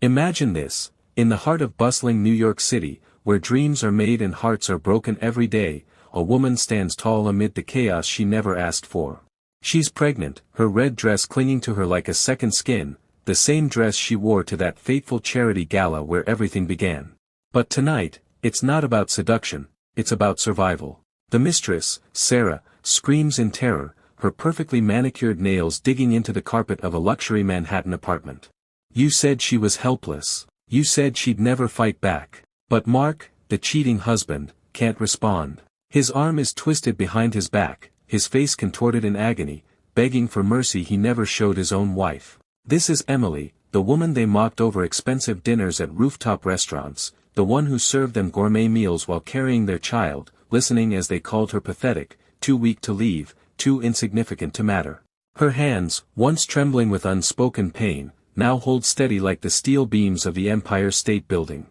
Imagine this, in the heart of bustling New York City, where dreams are made and hearts are broken every day, a woman stands tall amid the chaos she never asked for. She's pregnant, her red dress clinging to her like a second skin, the same dress she wore to that fateful charity gala where everything began. But tonight, it's not about seduction, it's about survival. The mistress, Sarah, screams in terror, her perfectly manicured nails digging into the carpet of a luxury Manhattan apartment. You said she was helpless. You said she'd never fight back. But Mark, the cheating husband, can't respond. His arm is twisted behind his back, his face contorted in agony, begging for mercy he never showed his own wife. This is Emily, the woman they mocked over expensive dinners at rooftop restaurants, the one who served them gourmet meals while carrying their child, listening as they called her pathetic, too weak to leave, too insignificant to matter. Her hands, once trembling with unspoken pain, now hold steady like the steel beams of the Empire State Building.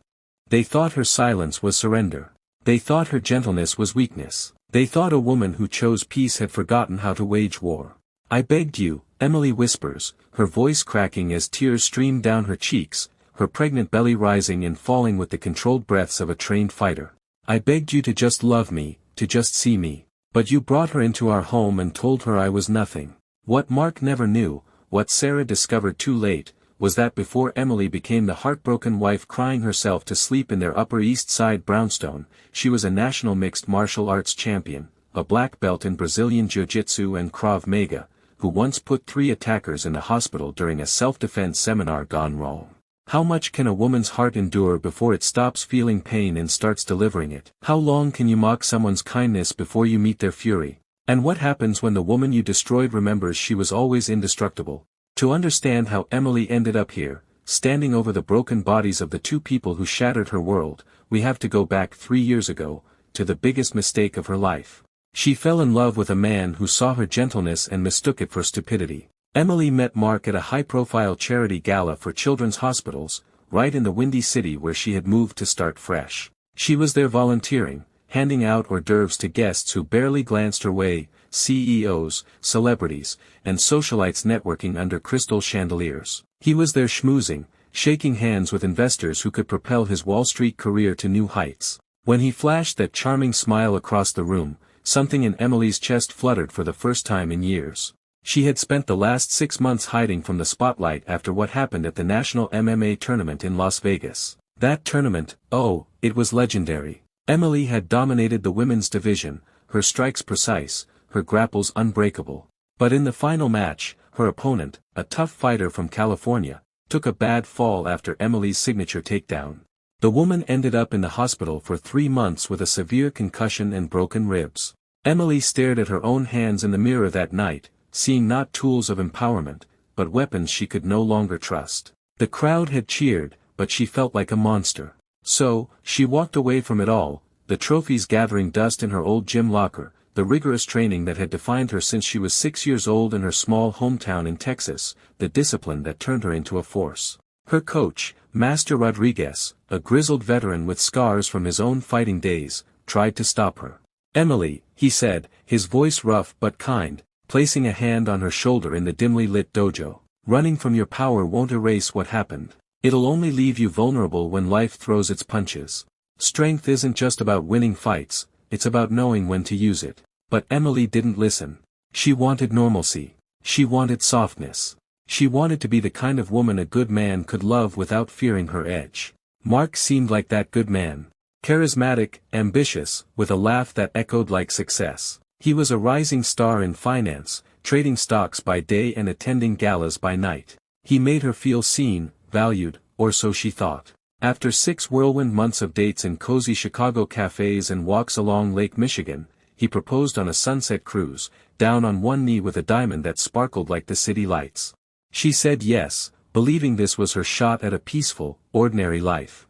They thought her silence was surrender. They thought her gentleness was weakness. They thought a woman who chose peace had forgotten how to wage war. I begged you, Emily whispers, her voice cracking as tears stream down her cheeks, her pregnant belly rising and falling with the controlled breaths of a trained fighter. I begged you to just love me, to just see me. But you brought her into our home and told her I was nothing. What Mark never knew, what Sarah discovered too late, was that before Emily became the heartbroken wife crying herself to sleep in their Upper East Side brownstone, she was a national mixed martial arts champion, a black belt in Brazilian Jiu-Jitsu and Krav Maga, who once put 3 attackers in the hospital during a self-defense seminar gone wrong. How much can a woman's heart endure before it stops feeling pain and starts delivering it? How long can you mock someone's kindness before you meet their fury? And what happens when the woman you destroyed remembers she was always indestructible? To understand how Emily ended up here, standing over the broken bodies of the 2 people who shattered her world, we have to go back 3 years ago, to the biggest mistake of her life. She fell in love with a man who saw her gentleness and mistook it for stupidity. Emily met Mark at a high-profile charity gala for children's hospitals, right in the Windy City where she had moved to start fresh. She was there volunteering, handing out hors d'oeuvres to guests who barely glanced her way, CEOs, celebrities, and socialites networking under crystal chandeliers. He was there schmoozing, shaking hands with investors who could propel his Wall Street career to new heights. When he flashed that charming smile across the room, something in Emily's chest fluttered for the first time in years. She had spent the last 6 months hiding from the spotlight after what happened at the National MMA tournament in Las Vegas. That tournament, oh, it was legendary. Emily had dominated the women's division, her strikes precise, her grapples unbreakable. But in the final match, her opponent, a tough fighter from California, took a bad fall after Emily's signature takedown. The woman ended up in the hospital for 3 months with a severe concussion and broken ribs. Emily stared at her own hands in the mirror that night, seeing not tools of empowerment, but weapons she could no longer trust. The crowd had cheered, but she felt like a monster. So, she walked away from it all, the trophies gathering dust in her old gym locker, the rigorous training that had defined her since she was 6 years old in her small hometown in Texas, the discipline that turned her into a force. Her coach, Master Rodriguez, a grizzled veteran with scars from his own fighting days, tried to stop her. Emily, he said, his voice rough but kind, placing a hand on her shoulder in the dimly lit dojo. Running from your power won't erase what happened. It'll only leave you vulnerable when life throws its punches. Strength isn't just about winning fights, it's about knowing when to use it. But Emily didn't listen. She wanted normalcy. She wanted softness. She wanted to be the kind of woman a good man could love without fearing her edge. Mark seemed like that good man. Charismatic, ambitious, with a laugh that echoed like success. He was a rising star in finance, trading stocks by day and attending galas by night. He made her feel seen, valued, or so she thought. After 6 whirlwind months of dates in cozy Chicago cafes and walks along Lake Michigan, he proposed on a sunset cruise, down on one knee with a diamond that sparkled like the city lights. She said yes, believing this was her shot at a peaceful, ordinary life.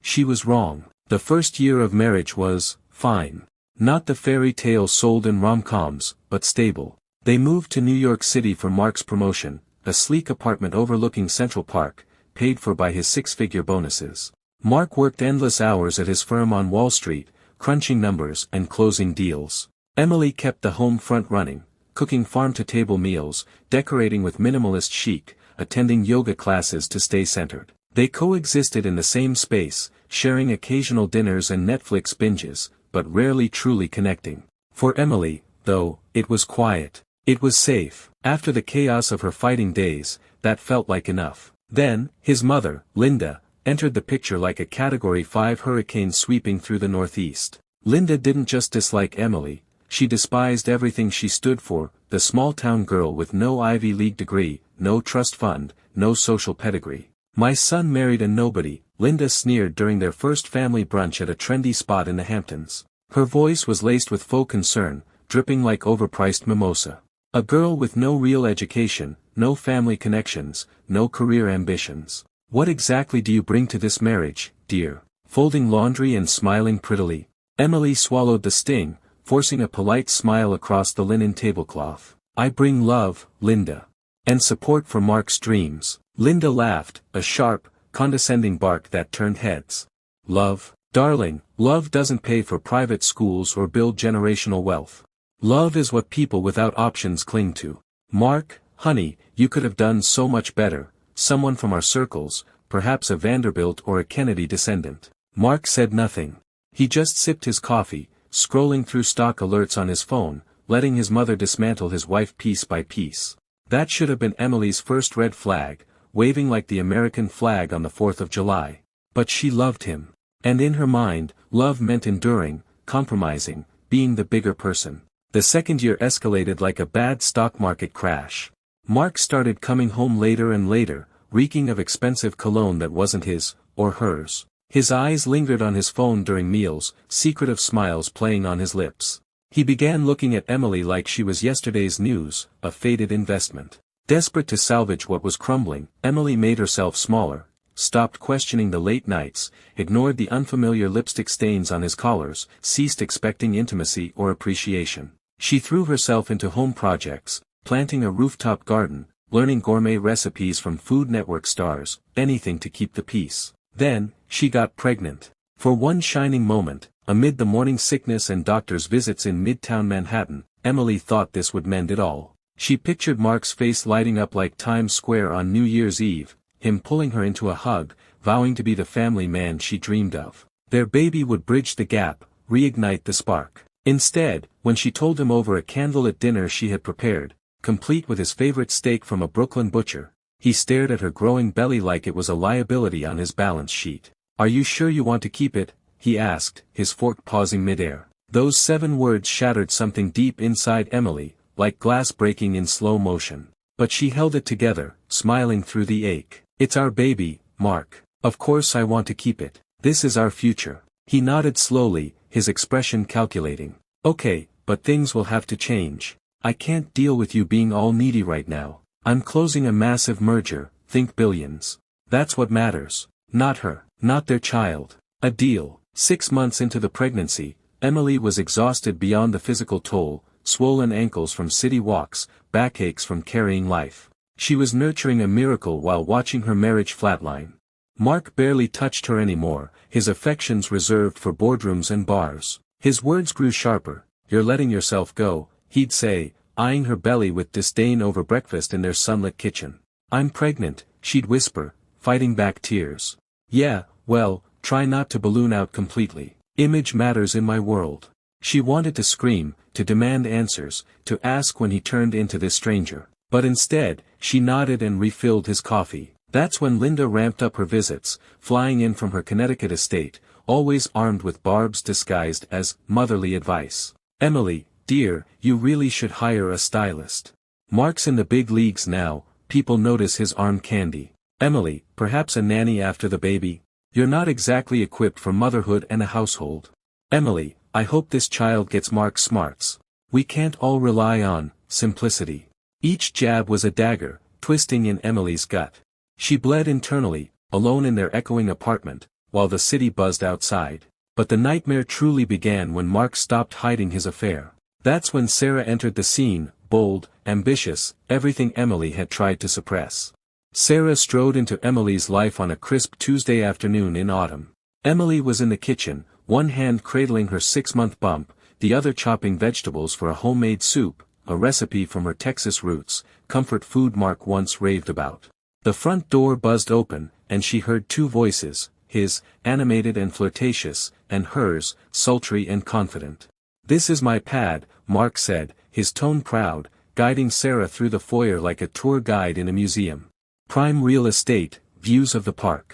She was wrong. The first year of marriage was fine. Not the fairy tale sold in rom-coms, but stable. They moved to New York City for Mark's promotion, a sleek apartment overlooking Central Park, paid for by his 6-figure bonuses. Mark worked endless hours at his firm on Wall Street, crunching numbers and closing deals. Emily kept the home front running, cooking farm-to-table meals, decorating with minimalist chic, attending yoga classes to stay centered. They coexisted in the same space, sharing occasional dinners and Netflix binges, but rarely truly connecting. For Emily, though, it was quiet. It was safe. After the chaos of her fighting days, that felt like enough. Then, his mother, Linda, entered the picture like a Category 5 hurricane sweeping through the Northeast. Linda didn't just dislike Emily, she despised everything she stood for, the small-town girl with no Ivy League degree, no trust fund, no social pedigree. "My son married a nobody," Linda sneered during their first family brunch at a trendy spot in the Hamptons. Her voice was laced with faux concern, dripping like overpriced mimosa. "A girl with no real education, no family connections, no career ambitions. What exactly do you bring to this marriage, dear?" Folding laundry and smiling prettily, Emily swallowed the sting, forcing a polite smile across the linen tablecloth. "I bring love, Linda. And support for Mark's dreams." Linda laughed, a sharp, condescending bark that turned heads. "Love? Darling, love doesn't pay for private schools or build generational wealth. Love is what people without options cling to. Mark, honey, you could have done so much better, someone from our circles, perhaps a Vanderbilt or a Kennedy descendant." Mark said nothing. He just sipped his coffee, scrolling through stock alerts on his phone, letting his mother dismantle his wife piece by piece. That should have been Emily's first red flag, waving like the American flag on the 4th of July. But she loved him. And in her mind, love meant enduring, compromising, being the bigger person. The second year escalated like a bad stock market crash. Mark started coming home later and later, reeking of expensive cologne that wasn't his, or hers. His eyes lingered on his phone during meals, secretive smiles playing on his lips. He began looking at Emily like she was yesterday's news, a faded investment. Desperate to salvage what was crumbling, Emily made herself smaller, stopped questioning the late nights, ignored the unfamiliar lipstick stains on his collars, ceased expecting intimacy or appreciation. She threw herself into home projects, planting a rooftop garden, learning gourmet recipes from Food Network stars, anything to keep the peace. Then, she got pregnant. For one shining moment, amid the morning sickness and doctor's visits in Midtown Manhattan, Emily thought this would mend it all. She pictured Mark's face lighting up like Times Square on New Year's Eve, him pulling her into a hug, vowing to be the family man she dreamed of. Their baby would bridge the gap, reignite the spark. Instead, when she told him over a candlelit dinner she had prepared, complete with his favorite steak from a Brooklyn butcher, he stared at her growing belly like it was a liability on his balance sheet. "Are you sure you want to keep it?" he asked, his fork pausing midair. Those 7 words shattered something deep inside Emily, like glass breaking in slow motion. But she held it together, smiling through the ache. "It's our baby, Mark. Of course I want to keep it. This is our future." He nodded slowly, his expression calculating. "Okay, but things will have to change. I can't deal with you being all needy right now. I'm closing a massive merger, think billions. That's what matters. Not her, not their child. A deal." 6 months into the pregnancy, Emily was exhausted beyond the physical toll, swollen ankles from city walks, backaches from carrying life. She was nurturing a miracle while watching her marriage flatline. Mark barely touched her anymore, his affections reserved for boardrooms and bars. His words grew sharper. "You're letting yourself go," he'd say, eyeing her belly with disdain over breakfast in their sunlit kitchen. "I'm pregnant," she'd whisper, fighting back tears. "Yeah, well, try not to balloon out completely. Image matters in my world." She wanted to scream, to demand answers, to ask when he turned into this stranger. But instead, she nodded and refilled his coffee. That's when Linda ramped up her visits, flying in from her Connecticut estate, always armed with barbs disguised as motherly advice. "Emily, dear, you really should hire a stylist. Mark's in the big leagues now, people notice his arm candy. Emily, perhaps a nanny after the baby? You're not exactly equipped for motherhood and a household. Emily, I hope this child gets Mark's smarts. We can't all rely on simplicity." Each jab was a dagger, twisting in Emily's gut. She bled internally, alone in their echoing apartment, while the city buzzed outside. But the nightmare truly began when Mark stopped hiding his affair. That's when Sarah entered the scene, bold, ambitious, everything Emily had tried to suppress. Sarah strode into Emily's life on a crisp Tuesday afternoon in autumn. Emily was in the kitchen, one hand cradling her 6-month bump, the other chopping vegetables for a homemade soup, a recipe from her Texas roots, comfort food Mark once raved about. The front door buzzed open, and she heard two voices, his, animated and flirtatious, and hers, sultry and confident. "This is my pad," Mark said, his tone proud, guiding Sarah through the foyer like a tour guide in a museum. "Prime real estate, views of the park.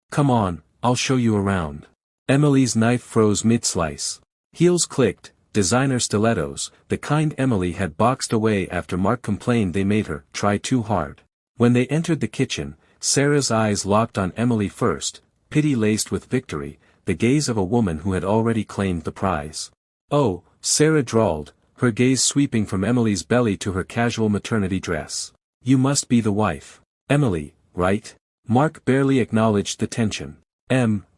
Come on, I'll show you around." Emily's knife froze mid-slice. Heels clicked, designer stilettos, the kind Emily had boxed away after Mark complained they made her try too hard. When they entered the kitchen, Sarah's eyes locked on Emily first, pity laced with victory, the gaze of a woman who had already claimed the prize. "Oh," Sarah drawled, her gaze sweeping from Emily's belly to her casual maternity dress. "You must be the wife. Emily, right?" Mark barely acknowledged the tension.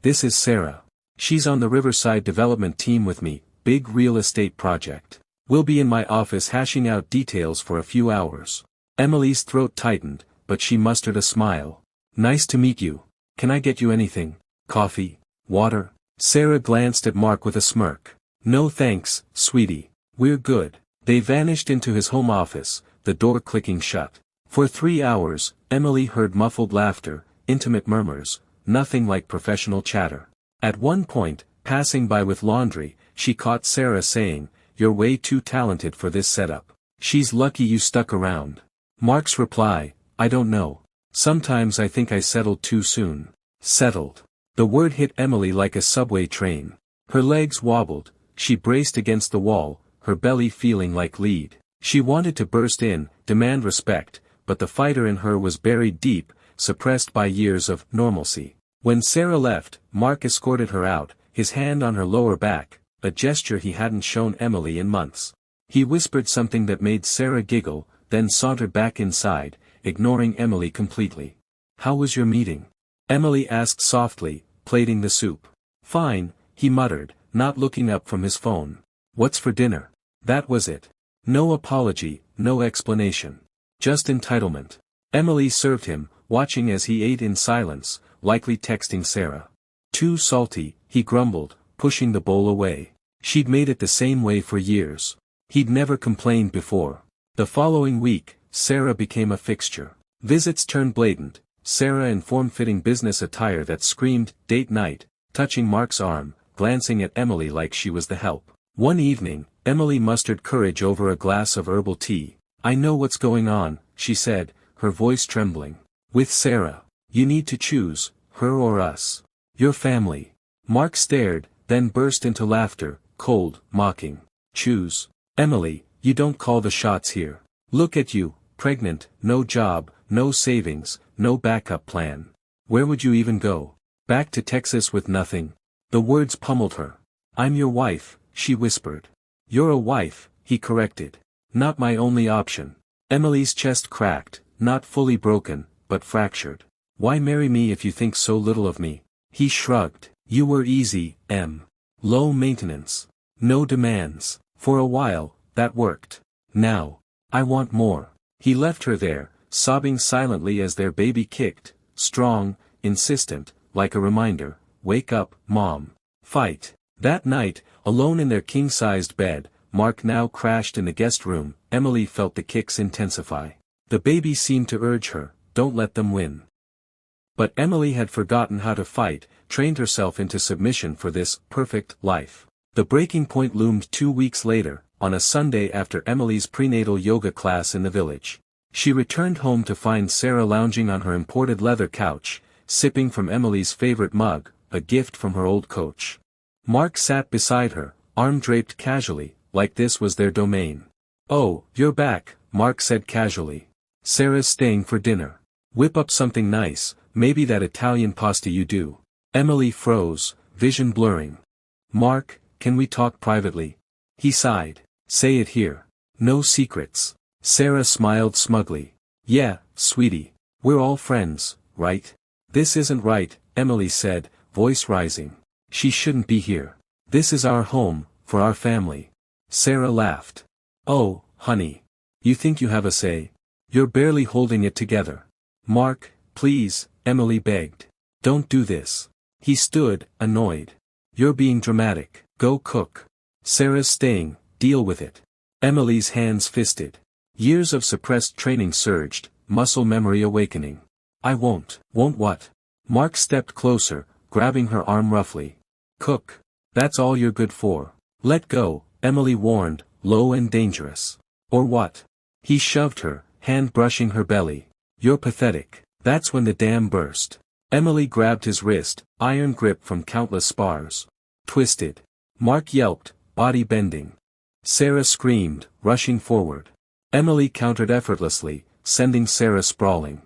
This is Sarah. She's on the Riverside development team with me, big real estate project. We'll be in my office hashing out details for a few hours." Emily's throat tightened, but she mustered a smile. "Nice to meet you. Can I get you anything? Coffee? Water?" Sarah glanced at Mark with a smirk. "No thanks, sweetie. We're good." They vanished into his home office, the door clicking shut. For 3 hours, Emily heard muffled laughter, intimate murmurs, nothing like professional chatter. At one point, passing by with laundry, she caught Sarah saying, "You're way too talented for this setup. She's lucky you stuck around." Mark's reply, "I don't know. Sometimes I think I settled too soon." Settled. The word hit Emily like a subway train. Her legs wobbled, she braced against the wall, her belly feeling like lead. She wanted to burst in, demand respect, but the fighter in her was buried deep, suppressed by years of normalcy. When Sarah left, Mark escorted her out, his hand on her lower back, a gesture he hadn't shown Emily in months. He whispered something that made Sarah giggle, then sauntered back inside, ignoring Emily completely. "How was your meeting?" Emily asked softly, plating the soup. "Fine," he muttered, not looking up from his phone. "What's for dinner?" That was it. No apology, no explanation. Just entitlement. Emily served him, watching as he ate in silence, likely texting Sarah. "Too salty," he grumbled, pushing the bowl away. She'd made it the same way for years. He'd never complained before. The following week, Sarah became a fixture. Visits turned blatant, Sarah in form-fitting business attire that screamed, "Date night," touching Mark's arm, glancing at Emily like she was the help. One evening, Emily mustered courage over a glass of herbal tea. "I know what's going on," she said, her voice trembling. "With Sarah. You need to choose, her or us. Your family." Mark stared, then burst into laughter, cold, mocking. "Choose. Emily, you don't call the shots here. Look at you, pregnant, no job, no savings, no backup plan. Where would you even go? Back to Texas with nothing?" The words pummeled her. "I'm your wife," she whispered. "You're a wife," he corrected. "Not my only option." Emily's chest cracked, not fully broken, but fractured. "Why marry me if you think so little of me?" He shrugged. "You were easy, Low maintenance. No demands. For a while, that worked. Now, I want more." He left her there, sobbing silently as their baby kicked, strong, insistent, like a reminder, "Wake up, Mom. Fight." That night, alone in their king-sized bed, Mark now crashed in the guest room, Emily felt the kicks intensify. The baby seemed to urge her, "Don't let them win." But Emily had forgotten how to fight, trained herself into submission for this perfect life. The breaking point loomed 2 weeks later, on a Sunday after Emily's prenatal yoga class in the village. She returned home to find Sarah lounging on her imported leather couch, sipping from Emily's favorite mug, a gift from her old coach. Mark sat beside her, arm draped casually, like this was their domain. "Oh, you're back," Mark said casually. "Sarah's staying for dinner. Whip up something nice, maybe that Italian pasta you do." Emily froze, vision blurring. "Mark, can we talk privately?" He sighed. "Say it here. No secrets." Sarah smiled smugly. "Yeah, sweetie. We're all friends, right?" "This isn't right," Emily said, voice rising. "She shouldn't be here. This is our home, for our family." Sarah laughed. "Oh, honey. You think you have a say? You're barely holding it together." "Mark, please," Emily begged. "Don't do this." He stood, annoyed. "You're being dramatic. Go cook. Sarah's staying, deal with it." Emily's hands fisted. Years of suppressed training surged, muscle memory awakening. "I won't." "Won't what?" Mark stepped closer, grabbing her arm roughly. Cook. That's all you're good for. Let go, Emily warned, low and dangerous. Or what? He shoved her, hand brushing her belly. You're pathetic. That's when the dam burst. Emily grabbed his wrist, iron grip from countless spars. Twisted. Mark yelped, body bending. Sarah screamed, rushing forward. Emily countered effortlessly, sending Sarah sprawling.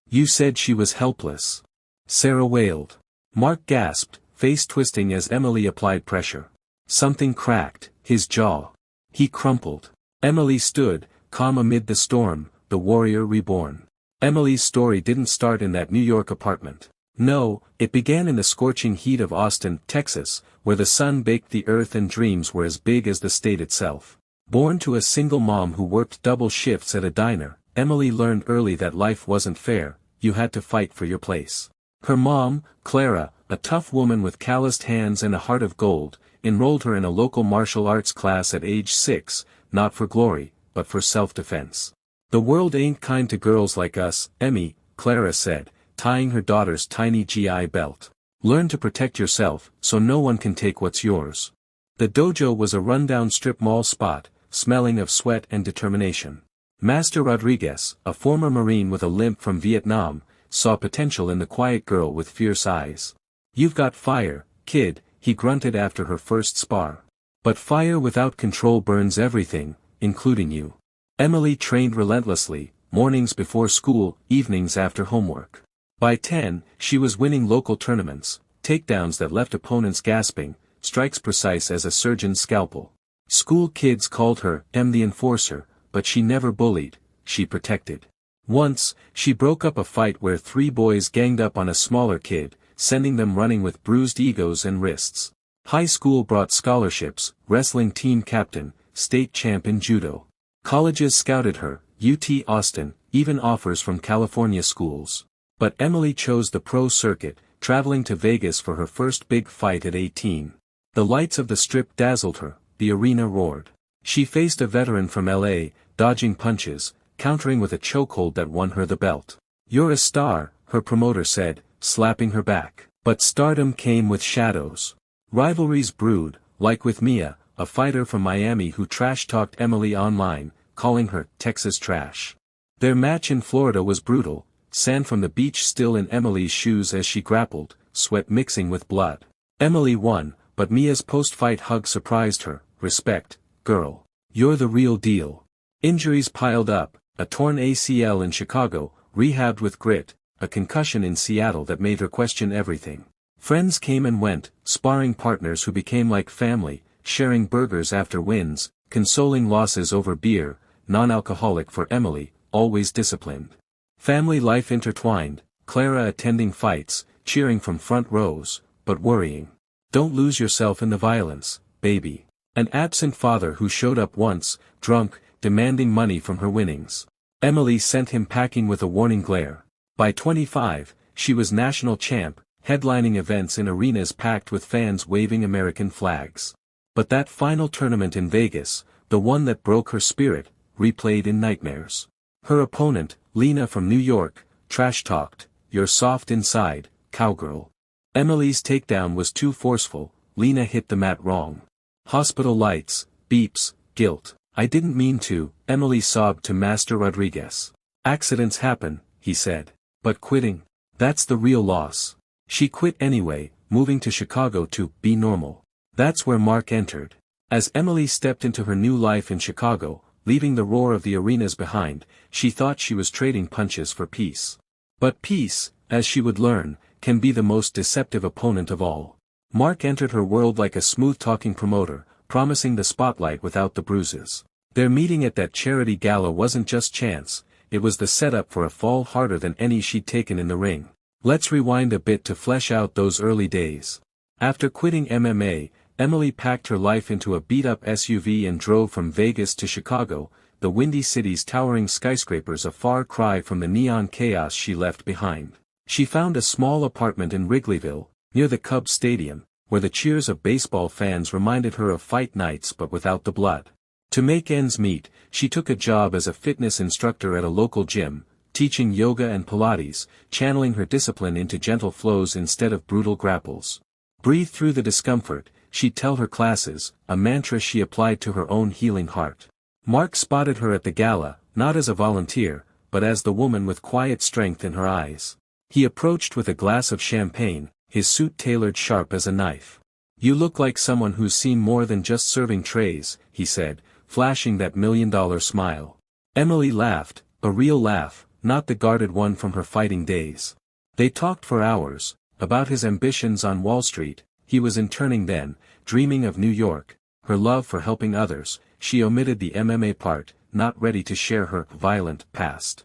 You said she was helpless. Sarah wailed. Mark gasped, face twisting as Emily applied pressure. Something cracked, his jaw. He crumpled. Emily stood, calm amid the storm, the warrior reborn. Emily's story didn't start in that New York apartment. No, it began in the scorching heat of Austin, Texas, where the sun baked the earth and dreams were as big as the state itself. Born to a single mom who worked double shifts at a diner, Emily learned early that life wasn't fair, you had to fight for your place. Her mom, Clara, a tough woman with calloused hands and a heart of gold, enrolled her in a local martial arts class at age 6, not for glory, but for self-defense. The world ain't kind to girls like us, Emmy, Clara said, tying her daughter's tiny GI belt. Learn to protect yourself, so no one can take what's yours. The dojo was a rundown strip mall spot, smelling of sweat and determination. Master Rodriguez, a former Marine with a limp from Vietnam, saw potential in the quiet girl with fierce eyes. You've got fire, kid, he grunted after her first spar. But fire without control burns everything, including you. Emily trained relentlessly, mornings before school, evenings after homework. By 10, she was winning local tournaments, takedowns that left opponents gasping, strikes precise as a surgeon's scalpel. School kids called her M the Enforcer, but she never bullied, she protected. Once, she broke up a fight where 3 boys ganged up on a smaller kid, sending them running with bruised egos and wrists. High school brought scholarships, wrestling team captain, state champ in judo. Colleges scouted her, UT Austin, even offers from California schools. But Emily chose the pro circuit, traveling to Vegas for her first big fight at 18. The lights of the strip dazzled her, the arena roared. She faced a veteran from LA, dodging punches, countering with a chokehold that won her the belt. You're a star, her promoter said, slapping her back. But stardom came with shadows. Rivalries brewed, like with Mia, a fighter from Miami who trash-talked Emily online, calling her Texas trash. Their match in Florida was brutal, sand from the beach still in Emily's shoes as she grappled, sweat mixing with blood. Emily won, but Mia's post-fight hug surprised her. Respect, girl. You're the real deal. Injuries piled up, a torn ACL in Chicago, rehabbed with grit, a concussion in Seattle that made her question everything. Friends came and went, sparring partners who became like family, sharing burgers after wins, consoling losses over beer, non-alcoholic for Emily, always disciplined. Family life intertwined, Clara attending fights, cheering from front rows, but worrying. Don't lose yourself in the violence, baby. An absent father who showed up once, drunk, demanding money from her winnings. Emily sent him packing with a warning glare. By 25, she was national champ, headlining events in arenas packed with fans waving American flags. But that final tournament in Vegas, the one that broke her spirit, replayed in nightmares. Her opponent, Lena from New York, trash-talked, "You're soft inside, cowgirl." Emily's takedown was too forceful, Lena hit the mat wrong. Hospital lights, beeps, guilt. I didn't mean to, Emily sobbed to Master Rodriguez. Accidents happen, he said. But quitting? That's the real loss. She quit anyway, moving to Chicago to be normal. That's where Mark entered. As Emily stepped into her new life in Chicago, leaving the roar of the arenas behind, she thought she was trading punches for peace. But peace, as she would learn, can be the most deceptive opponent of all. Mark entered her world like a smooth-talking promoter, promising the spotlight without the bruises. Their meeting at that charity gala wasn't just chance, it was the setup for a fall harder than any she'd taken in the ring. Let's rewind a bit to flesh out those early days. After quitting MMA, Emily packed her life into a beat-up SUV and drove from Vegas to Chicago, the Windy City's towering skyscrapers a far cry from the neon chaos she left behind. She found a small apartment in Wrigleyville, near the Cubs Stadium, where the cheers of baseball fans reminded her of fight nights but without the blood. To make ends meet, she took a job as a fitness instructor at a local gym, teaching yoga and Pilates, channeling her discipline into gentle flows instead of brutal grapples. Breathe through the discomfort, she'd tell her classes, a mantra she applied to her own healing heart. Mark spotted her at the gala, not as a volunteer, but as the woman with quiet strength in her eyes. He approached with a glass of champagne, his suit tailored sharp as a knife. "You look like someone who's seen more than just serving trays," he said, flashing that $1 million smile. Emily laughed, a real laugh, not the guarded one from her fighting days. They talked for hours, about his ambitions on Wall Street, he was interning then, dreaming of New York, her love for helping others. She omitted the MMA part, not ready to share her violent past.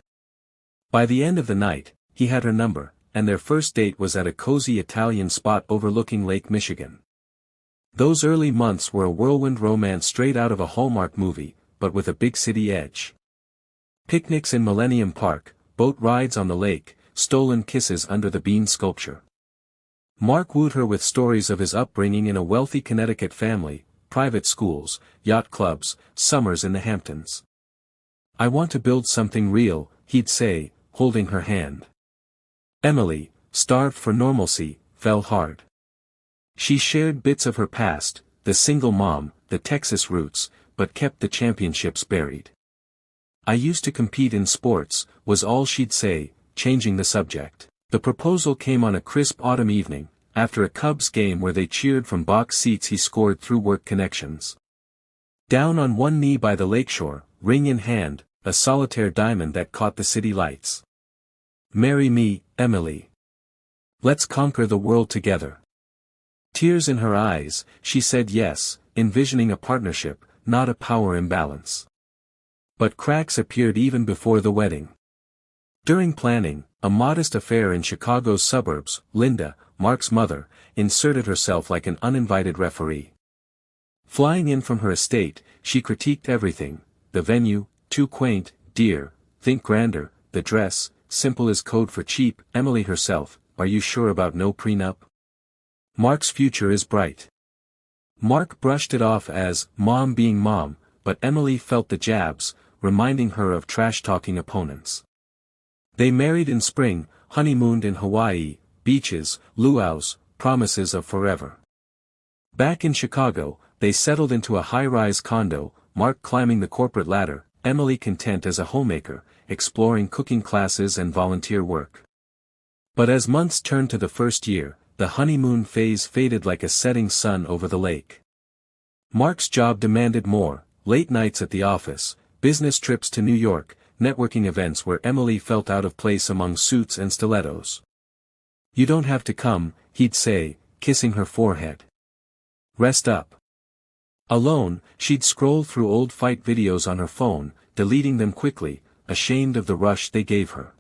By the end of the night, he had her number, and their first date was at a cozy Italian spot overlooking Lake Michigan. Those early months were a whirlwind romance straight out of a Hallmark movie, but with a big city edge. Picnics in Millennium Park, boat rides on the lake, stolen kisses under the bean sculpture. Mark wooed her with stories of his upbringing in a wealthy Connecticut family, private schools, yacht clubs, summers in the Hamptons. "I want to build something real," he'd say, holding her hand. Emily, starved for normalcy, fell hard. She shared bits of her past, the single mom, the Texas roots, but kept the championships buried. "I used to compete in sports," was all she'd say, changing the subject. The proposal came on a crisp autumn evening, after a Cubs game where they cheered from box seats. He scored through work connections. Down on one knee by the lakeshore, ring in hand, a solitaire diamond that caught the city lights. "Marry me, Emily. Let's conquer the world together." Tears in her eyes, she said yes, envisioning a partnership, not a power imbalance. But cracks appeared even before the wedding. During planning, a modest affair in Chicago's suburbs, Linda, Mark's mother, inserted herself like an uninvited referee. Flying in from her estate, she critiqued everything: the venue, too quaint, dear, think grander, the dress, simple as code for cheap. Emily herself, "Are you sure about no prenup? Mark's future is bright." Mark brushed it off as mom being mom, but Emily felt the jabs, reminding her of trash-talking opponents. They married in spring, honeymooned in Hawaii, beaches, luau's, promises of forever. Back in Chicago, they settled into a high-rise condo, Mark climbing the corporate ladder, Emily content as a homemaker, exploring cooking classes and volunteer work. But as months turned to the first year, the honeymoon phase faded like a setting sun over the lake. Mark's job demanded more: late nights at the office, business trips to New York, networking events where Emily felt out of place among suits and stilettos. "You don't have to come," he'd say, kissing her forehead. "Rest up." Alone, she'd scroll through old fight videos on her phone, deleting them quickly, ashamed of the rush they gave her.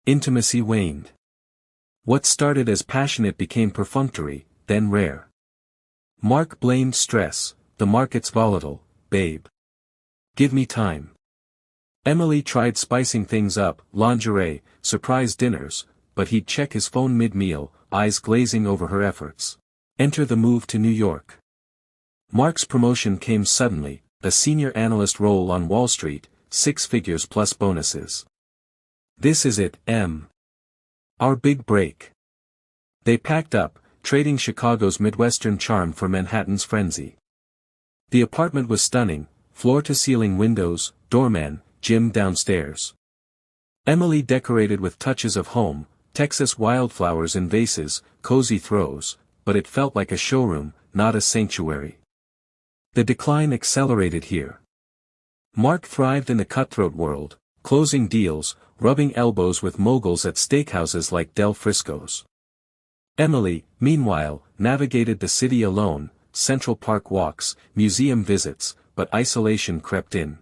Intimacy waned. What started as passionate became perfunctory, then rare. Mark blamed stress: "The market's volatile, babe. Give me time." Emily tried spicing things up: lingerie, surprise dinners, but he'd check his phone mid-meal, eyes glazing over her efforts. Enter the move to New York. Mark's promotion came suddenly, a senior analyst role on Wall Street, 6 figures plus bonuses. "This is it, Em. Our big break." They packed up, trading Chicago's Midwestern charm for Manhattan's frenzy. The apartment was stunning: floor-to-ceiling windows, doorman, gym downstairs. Emily decorated with touches of home, Texas wildflowers in vases, cozy throws, but it felt like a showroom, not a sanctuary. The decline accelerated here. Mark thrived in the cutthroat world, closing deals, rubbing elbows with moguls at steakhouses like Del Frisco's. Emily, meanwhile, navigated the city alone, Central Park walks, museum visits, but isolation crept in.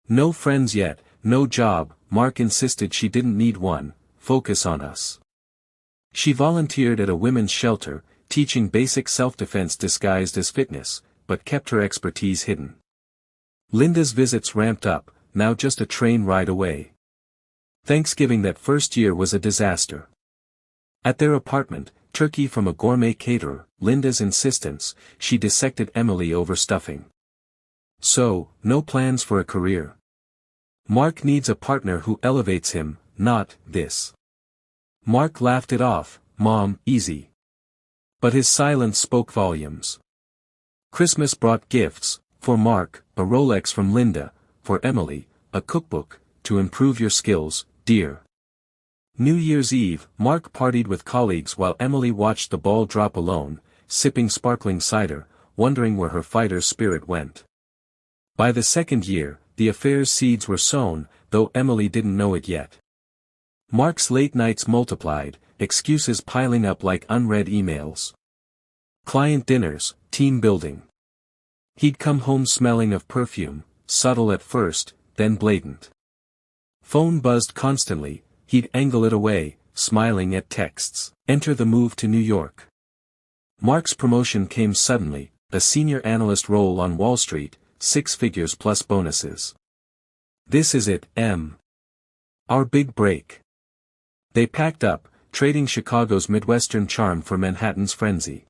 "No friends yet, no job," Mark insisted she didn't need one, "focus on us." She volunteered at a women's shelter, teaching basic self-defense disguised as fitness, but kept her expertise hidden. Linda's visits ramped up, now just a train ride away. Thanksgiving that first year was a disaster. At their apartment, turkey from a gourmet caterer, Linda's insistence, she dissected Emily over stuffing. "So, no plans for a career?" Mark needs a partner who elevates him, not this. Mark laughed it off, Mom, easy. But his silence spoke volumes. Christmas brought gifts, for Mark, a Rolex from Linda, for Emily, a cookbook, to improve your skills, dear. New Year's Eve, Mark partied with colleagues while Emily watched the ball drop alone, sipping sparkling cider, wondering where her fighter's spirit went. By the second year, the affair's seeds were sown, though Emily didn't know it yet. Mark's late nights multiplied, excuses piling up like unread emails. Client dinners, team building. He'd come home smelling of perfume, subtle at first, then blatant. Phone buzzed constantly, he'd angle it away, smiling at texts. Enter the move to New York. Mark's promotion came suddenly, a senior analyst role on Wall Street, 6 figures plus bonuses. This is it, our big break. They packed up, trading Chicago's Midwestern charm for Manhattan's frenzy.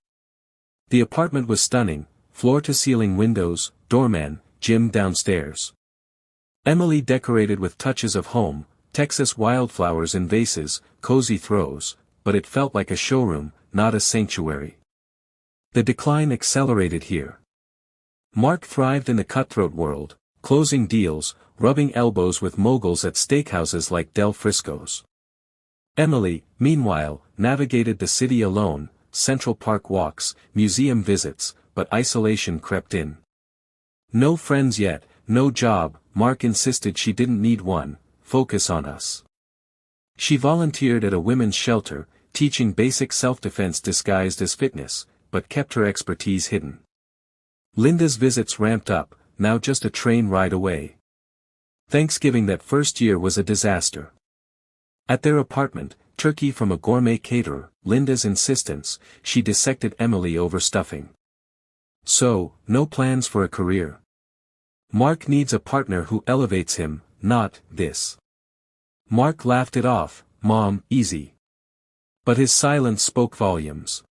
The apartment was stunning, floor-to-ceiling windows, doorman, gym downstairs. Emily decorated with touches of home, Texas wildflowers in vases, cozy throws, but it felt like a showroom, not a sanctuary. The decline accelerated here. Mark thrived in the cutthroat world, closing deals, rubbing elbows with moguls at steakhouses like Del Frisco's. Emily, meanwhile, navigated the city alone, Central Park walks, museum visits, but isolation crept in. No friends yet, no job, Mark insisted she didn't need one, focus on us. She volunteered at a women's shelter, teaching basic self-defense disguised as fitness, but kept her expertise hidden. Linda's visits ramped up, now just a train ride away. Thanksgiving that first year was a disaster. At their apartment, turkey from a gourmet caterer, Linda's insistence, she dissected Emily over stuffing. So, no plans for a career. Mark needs a partner who elevates him, not this. Mark laughed it off, Mom, easy. But his silence spoke volumes.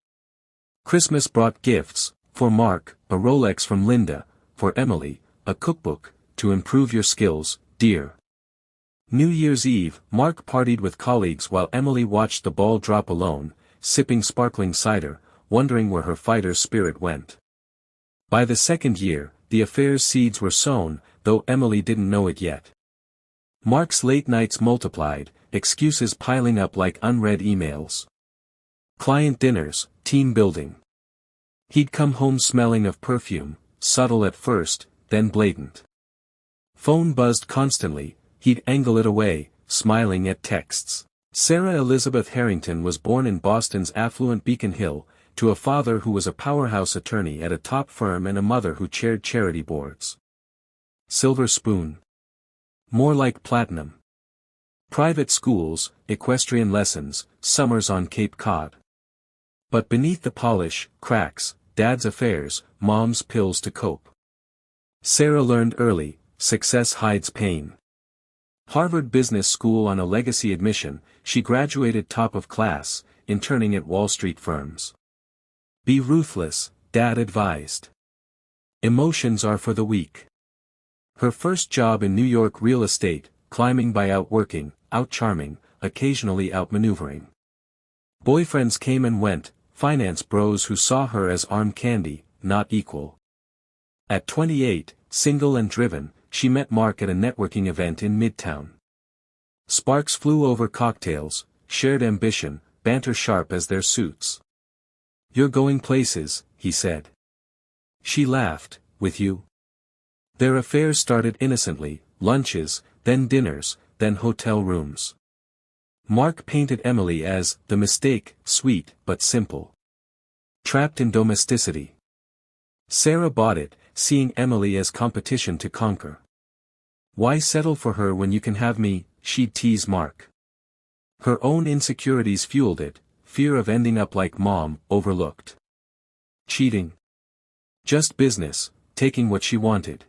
Christmas brought gifts, for Mark, a Rolex from Linda, for Emily, a cookbook, to improve your skills, dear. New Year's Eve, Mark partied with colleagues while Emily watched the ball drop alone, sipping sparkling cider, wondering where her fighter's spirit went. By the second year, the affair's seeds were sown, though Emily didn't know it yet. Mark's late nights multiplied, excuses piling up like unread emails. Client dinners, team building. He'd come home smelling of perfume, subtle at first, then blatant. Phone buzzed constantly, he'd angle it away, smiling at texts. Sarah Elizabeth Harrington was born in Boston's affluent Beacon Hill, to a father who was a powerhouse attorney at a top firm and a mother who chaired charity boards. Silver spoon. More like platinum. Private schools, equestrian lessons, summers on Cape Cod. But beneath the polish, cracks, Dad's affairs, Mom's pills to cope. Sarah learned early, success hides pain. Harvard Business School on a legacy admission, she graduated top of class, interning at Wall Street firms. Be ruthless, Dad advised. Emotions are for the weak. Her first job in New York real estate, climbing by outworking, outcharming, occasionally outmaneuvering. Boyfriends came and went, finance bros who saw her as arm candy, not equal. At 28, single and driven, she met Mark at a networking event in Midtown. Sparks flew over cocktails, shared ambition, banter sharp as their suits. You're going places, he said. She laughed, with you? Their affair started innocently, lunches, then dinners, then hotel rooms. Mark painted Emily as the mistake, sweet but simple. Trapped in domesticity. Sarah bought it, seeing Emily as competition to conquer. Why settle for her when you can have me, she'd tease Mark. Her own insecurities fueled it, fear of ending up like Mom, overlooked. Cheating. Just business, taking what she wanted.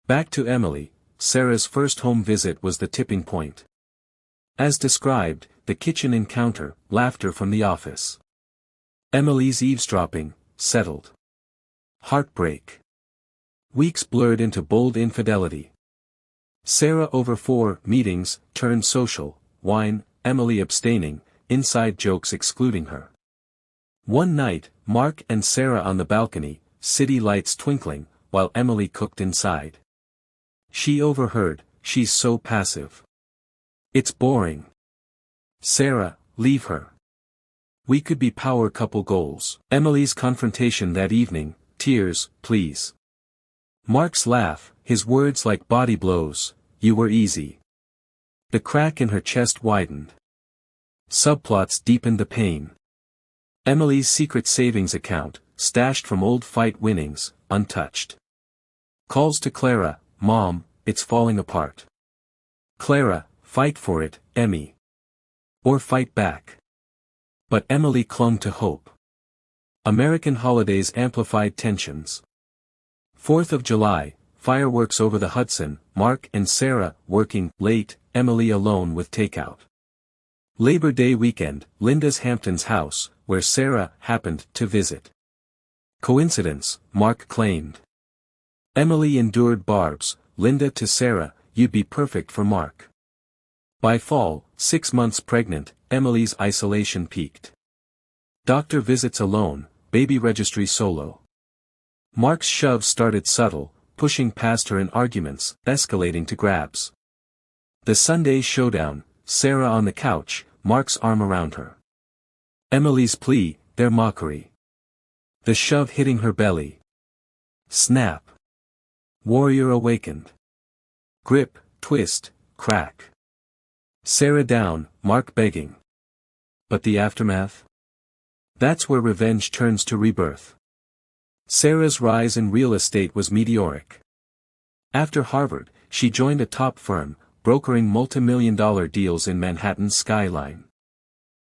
Back to Emily, Sarah's first home visit was the tipping point. As described, the kitchen encounter, laughter from the office. Emily's eavesdropping, settled. Heartbreak. Weeks blurred into bold infidelity. Sarah over 4 meetings, turned social, wine, Emily abstaining, inside jokes excluding her. One night, Mark and Sarah on the balcony, city lights twinkling, while Emily cooked inside. She overheard, she's so passive. It's boring. Sarah, leave her. We could be power couple goals. Emily's confrontation that evening, tears, please. Mark's laugh, his words like body blows, you were easy. The crack in her chest widened. Subplots deepened the pain. Emily's secret savings account, stashed from old fight winnings, untouched. Calls to Clara, Mom, it's falling apart. Clara, fight for it, Emmy. Or fight back. But Emily clung to hope. American holidays amplified tensions. 4th of July, fireworks over the Hudson, Mark and Sarah, working, late, Emily alone with takeout. Labor Day weekend, Linda's Hampton's house, where Sarah happened to visit. Coincidence, Mark claimed. Emily endured barbs, Linda to Sarah, you'd be perfect for Mark. By fall, 6 months pregnant, Emily's isolation peaked. Doctor visits alone, baby registry solo. Mark's shove started subtle, pushing past her in arguments, escalating to grabs. The Sunday showdown, Sarah on the couch, Mark's arm around her. Emily's plea, their mockery. The shove hitting her belly. Snap. Warrior awakened. Grip, twist, crack. Sarah down, Mark begging. But the aftermath? That's where revenge turns to rebirth. Sarah's rise in real estate was meteoric. After Harvard, she joined a top firm, brokering multi-million-dollar deals in Manhattan's skyline.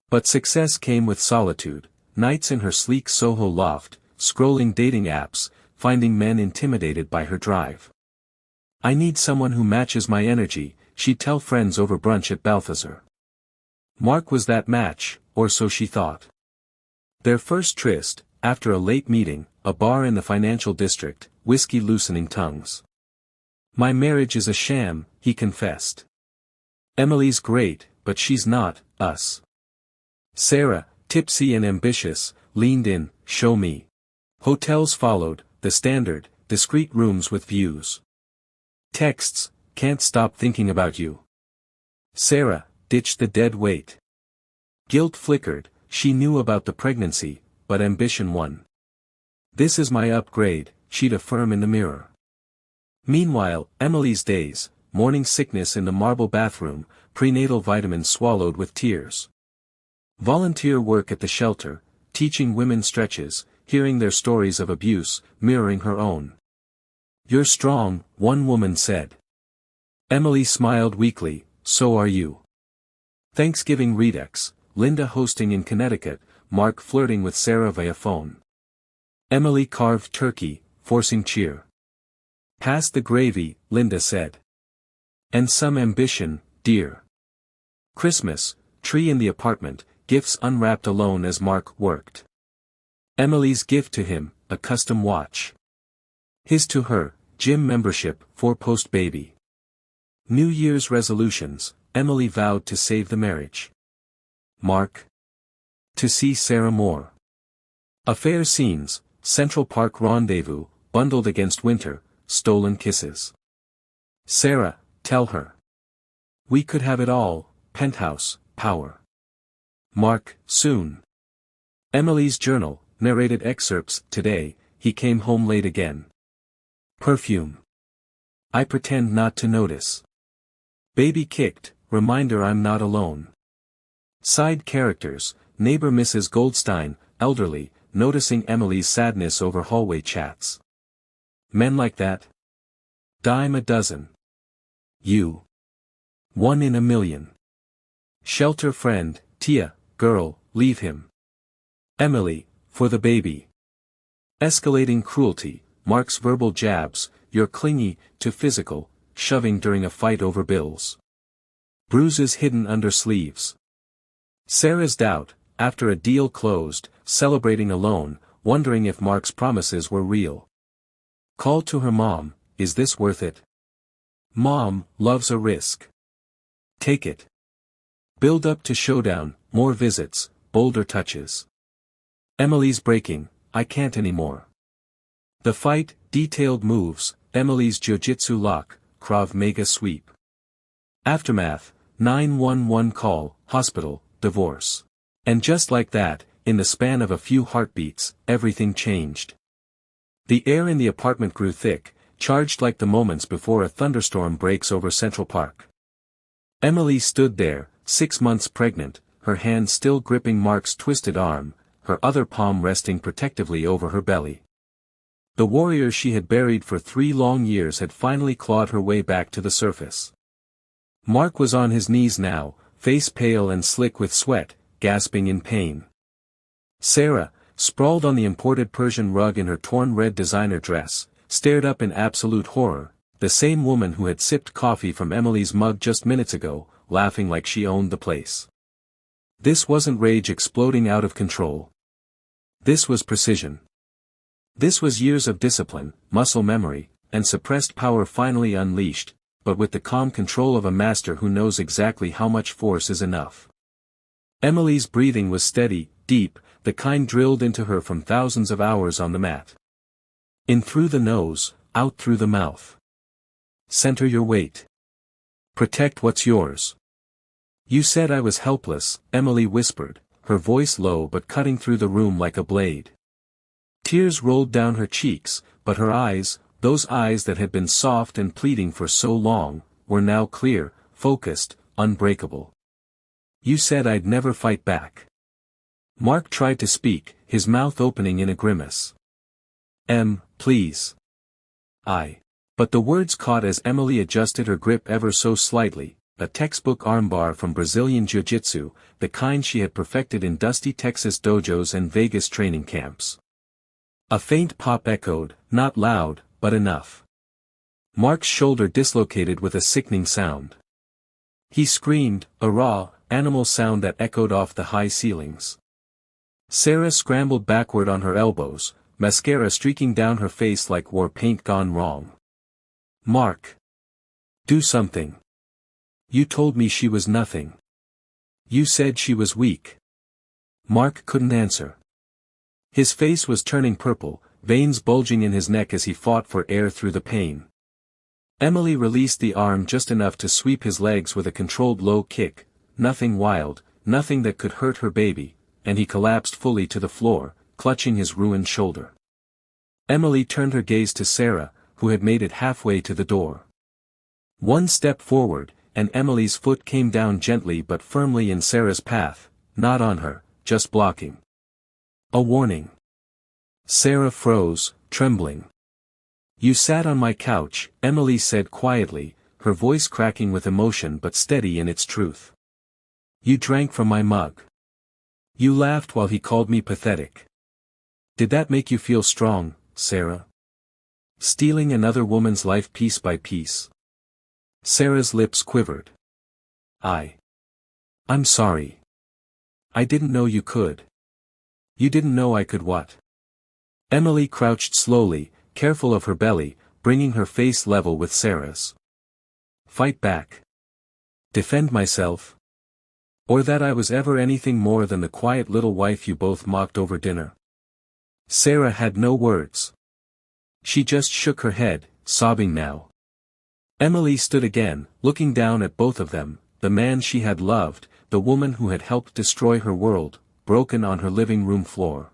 But success came with solitude, nights in her sleek Soho loft, scrolling dating apps, finding men intimidated by her drive. I need someone who matches my energy, she'd tell friends over brunch at Balthazar. Mark was that match, or so she thought. Their first tryst, after a late meeting, a bar in the financial district, whiskey loosening tongues. My marriage is a sham, he confessed. Emily's great, but she's not, us. Sarah, tipsy and ambitious, leaned in, show me. Hotels followed, the standard, discreet rooms with views. Texts, can't stop thinking about you. Sarah, ditched the dead weight. Guilt flickered, she knew about the pregnancy, but ambition won. This is my upgrade, she'd affirm in the mirror. Meanwhile, Emily's days, morning sickness in the marble bathroom, prenatal vitamins swallowed with tears. Volunteer work at the shelter, teaching women stretches, hearing their stories of abuse, mirroring her own. You're strong, one woman said. Emily smiled weakly, so are you. Thanksgiving Redux, Linda hosting in Connecticut, Mark flirting with Sarah via phone. Emily carved turkey, forcing cheer. Pass the gravy, Linda said. And some ambition, dear. Christmas, tree in the apartment, gifts unwrapped alone as Mark worked. Emily's gift to him, a custom watch. His to her, gym membership, 4-post baby. New Year's resolutions, Emily vowed to save the marriage. Mark. To see Sarah more. Affair scenes, Central Park rendezvous, bundled against winter, stolen kisses. Sarah, tell her. We could have it all, penthouse, power. Mark, soon. Emily's journal, narrated excerpts, today, he came home late again. Perfume. I pretend not to notice. Baby kicked, reminder I'm not alone. Side characters, neighbor Mrs. Goldstein, elderly, noticing Emily's sadness over hallway chats. Men like that? Dime a dozen. You. 1 in a million. Shelter friend, Tia, girl, leave him. Emily, for the baby. Escalating cruelty, Mark's verbal jabs, you're clingy, to physical, shoving during a fight over bills. Bruises hidden under sleeves. Sarah's doubt, after a deal closed, celebrating alone, wondering if Mark's promises were real. Call to her mom, is this worth it? Mom, love's a risk. Take it. Build up to showdown, more visits, bolder touches. Emily's breaking, I can't anymore. The fight, detailed moves, Emily's jiu-jitsu lock, Krav Maga sweep. Aftermath, 911 call, hospital, divorce. And just like that, in the span of a few heartbeats, everything changed. The air in the apartment grew thick, charged like the moments before a thunderstorm breaks over Central Park. Emily stood there, 6 months pregnant, her hand still gripping Mark's twisted arm, her other palm resting protectively over her belly. The warrior she had buried for 3 long years had finally clawed her way back to the surface. Mark was on his knees now, face pale and slick with sweat, gasping in pain. Sarah, sprawled on the imported Persian rug in her torn red designer dress, stared up in absolute horror, the same woman who had sipped coffee from Emily's mug just minutes ago, laughing like she owned the place. This wasn't rage exploding out of control. This was precision. This was years of discipline, muscle memory, and suppressed power finally unleashed, but with the calm control of a master who knows exactly how much force is enough. Emily's breathing was steady, deep, the kind drilled into her from thousands of hours on the mat. In through the nose, out through the mouth. Center your weight. Protect what's yours. You said I was helpless, Emily whispered, her voice low but cutting through the room like a blade. Tears rolled down her cheeks, but her eyes, those eyes that had been soft and pleading for so long, were now clear, focused, unbreakable. You said I'd never fight back. Mark tried to speak, his mouth opening in a grimace. Please. But the words caught as Emily adjusted her grip ever so slightly, a textbook armbar from Brazilian Jiu-Jitsu, the kind she had perfected in dusty Texas dojos and Vegas training camps. A faint pop echoed, not loud, but enough. Mark's shoulder dislocated with a sickening sound. He screamed, a raw, animal sound that echoed off the high ceilings. Sarah scrambled backward on her elbows, mascara streaking down her face like war paint gone wrong. Mark. Do something. You told me she was nothing. You said she was weak. Mark couldn't answer. His face was turning purple, veins bulging in his neck as he fought for air through the pain. Emily released the arm just enough to sweep his legs with a controlled low kick, nothing wild, nothing that could hurt her baby, and he collapsed fully to the floor, clutching his ruined shoulder. Emily turned her gaze to Sarah, who had made it halfway to the door. One step forward, and Emily's foot came down gently but firmly in Sarah's path, not on her, just blocking. A warning. Sarah froze, trembling. You sat on my couch, Emily said quietly, her voice cracking with emotion but steady in its truth. You drank from my mug. You laughed while he called me pathetic. Did that make you feel strong, Sarah? Stealing another woman's life piece by piece. Sarah's lips quivered. I'm sorry. I didn't know you could. You didn't know I could what? Emily crouched slowly, careful of her belly, bringing her face level with Sarah's. Fight back. Defend myself. Or that I was ever anything more than the quiet little wife you both mocked over dinner. Sarah had no words. She just shook her head, sobbing now. Emily stood again, looking down at both of them, the man she had loved, the woman who had helped destroy her world, broken on her living room floor.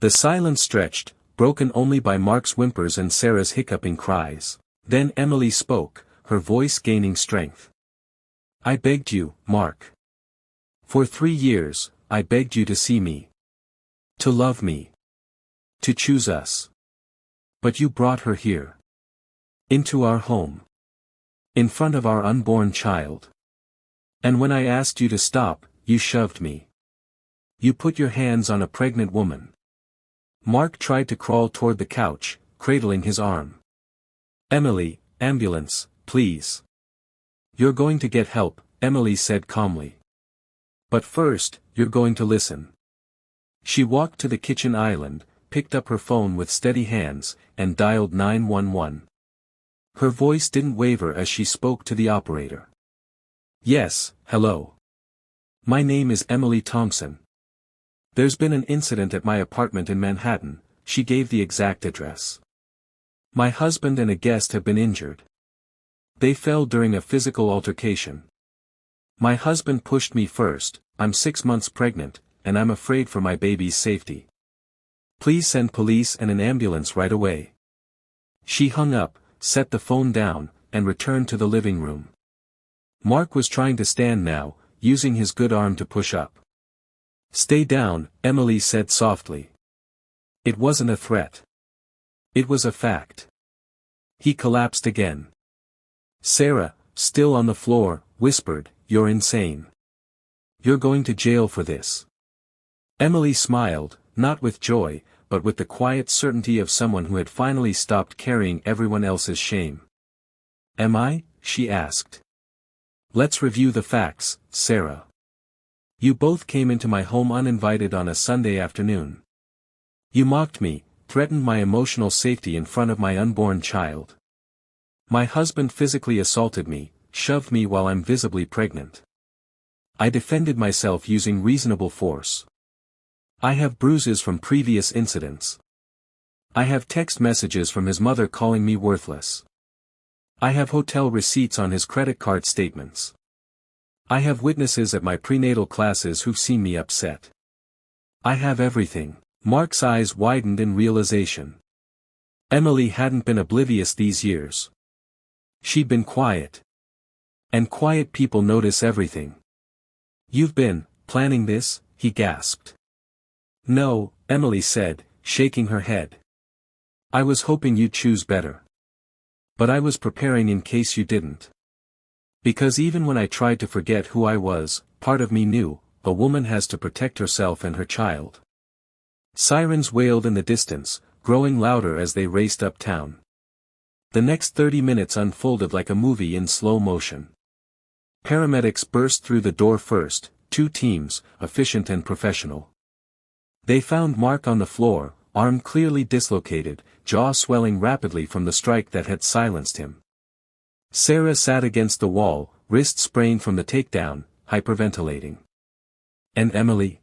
The silence stretched, broken only by Mark's whimpers and Sarah's hiccuping cries. Then Emily spoke, her voice gaining strength. I begged you, Mark. For 3 years, I begged you to see me. To love me. To choose us. But you brought her here. Into our home. In front of our unborn child. And when I asked you to stop, you shoved me. You put your hands on a pregnant woman. Mark tried to crawl toward the couch, cradling his arm. Emily, ambulance, please. You're going to get help, Emily said calmly. But first, you're going to listen. She walked to the kitchen island, picked up her phone with steady hands, and dialed 911. Her voice didn't waver as she spoke to the operator. Yes, hello. My name is Emily Thompson. There's been an incident at my apartment in Manhattan. She gave the exact address. My husband and a guest have been injured. They fell during a physical altercation. My husband pushed me first. I'm 6 months pregnant, and I'm afraid for my baby's safety. Please send police and an ambulance right away. She hung up, set the phone down, and returned to the living room. Mark was trying to stand now, using his good arm to push up. Stay down, Emily said softly. It wasn't a threat. It was a fact. He collapsed again. Sarah, still on the floor, whispered, "You're insane. You're going to jail for this." Emily smiled, not with joy, but with the quiet certainty of someone who had finally stopped carrying everyone else's shame. "Am I?" she asked. "Let's review the facts, Sarah. You both came into my home uninvited on a Sunday afternoon. You mocked me, threatened my emotional safety in front of my unborn child. My husband physically assaulted me, shoved me while I'm visibly pregnant. I defended myself using reasonable force. I have bruises from previous incidents. I have text messages from his mother calling me worthless. I have hotel receipts on his credit card statements. I have witnesses at my prenatal classes who've seen me upset. I have everything." Mark's eyes widened in realization. Emily hadn't been oblivious these years. She'd been quiet. And quiet people notice everything. "You've been planning this?" he gasped. "No," Emily said, shaking her head. "I was hoping you'd choose better. But I was preparing in case you didn't. Because even when I tried to forget who I was, part of me knew, a woman has to protect herself and her child." Sirens wailed in the distance, growing louder as they raced uptown. The next 30 minutes unfolded like a movie in slow motion. Paramedics burst through the door first, 2 teams, efficient and professional. They found Mark on the floor, arm clearly dislocated, jaw swelling rapidly from the strike that had silenced him. Sarah sat against the wall, wrist sprained from the takedown, hyperventilating. And Emily?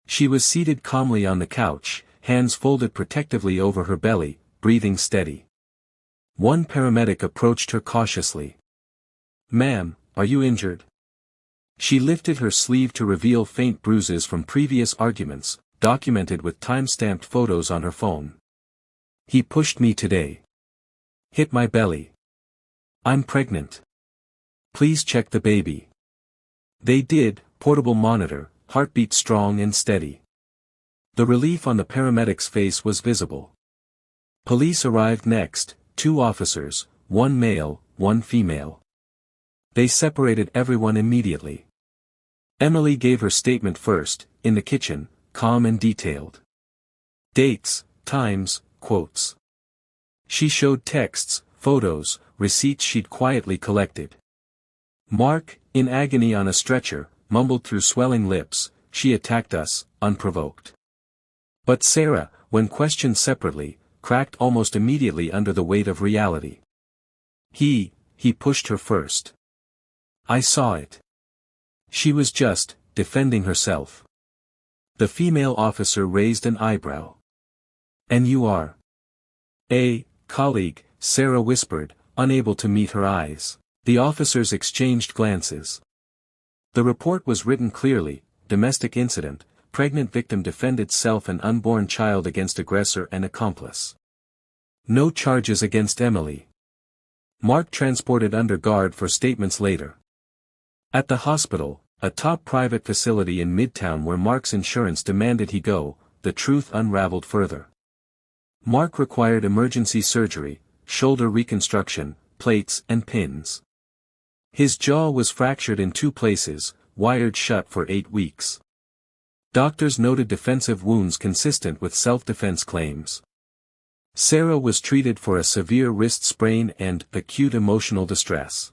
She was seated calmly on the couch, hands folded protectively over her belly, breathing steady. One paramedic approached her cautiously. "Ma'am, are you injured?" She lifted her sleeve to reveal faint bruises from previous arguments, documented with time-stamped photos on her phone. "He pushed me today. Hit my belly. I'm pregnant. Please check the baby." They did, portable monitor, heartbeat strong and steady. The relief on the paramedic's face was visible. Police arrived next, 2 officers, 1 male, 1 female. They separated everyone immediately. Emily gave her statement first, in the kitchen, calm and detailed. Dates, times, quotes. She showed texts, photos, receipts she'd quietly collected. Mark, in agony on a stretcher, mumbled through swelling lips, "She attacked us, unprovoked." But Sarah, when questioned separately, cracked almost immediately under the weight of reality. He pushed her first. I saw it. She was just, defending herself." The female officer raised an eyebrow. "And you are?" "A colleague," Sarah whispered, unable to meet her eyes. The officers exchanged glances. The report was written clearly: domestic incident, pregnant victim defended self and unborn child against aggressor and accomplice. No charges against Emily. Mark transported under guard for statements later. At the hospital, a top private facility in Midtown where Mark's insurance demanded he go, the truth unraveled further. Mark required emergency surgery, shoulder reconstruction, plates and pins. His jaw was fractured in 2 places, wired shut for 8 weeks. Doctors noted defensive wounds consistent with self-defense claims. Sarah was treated for a severe wrist sprain and acute emotional distress.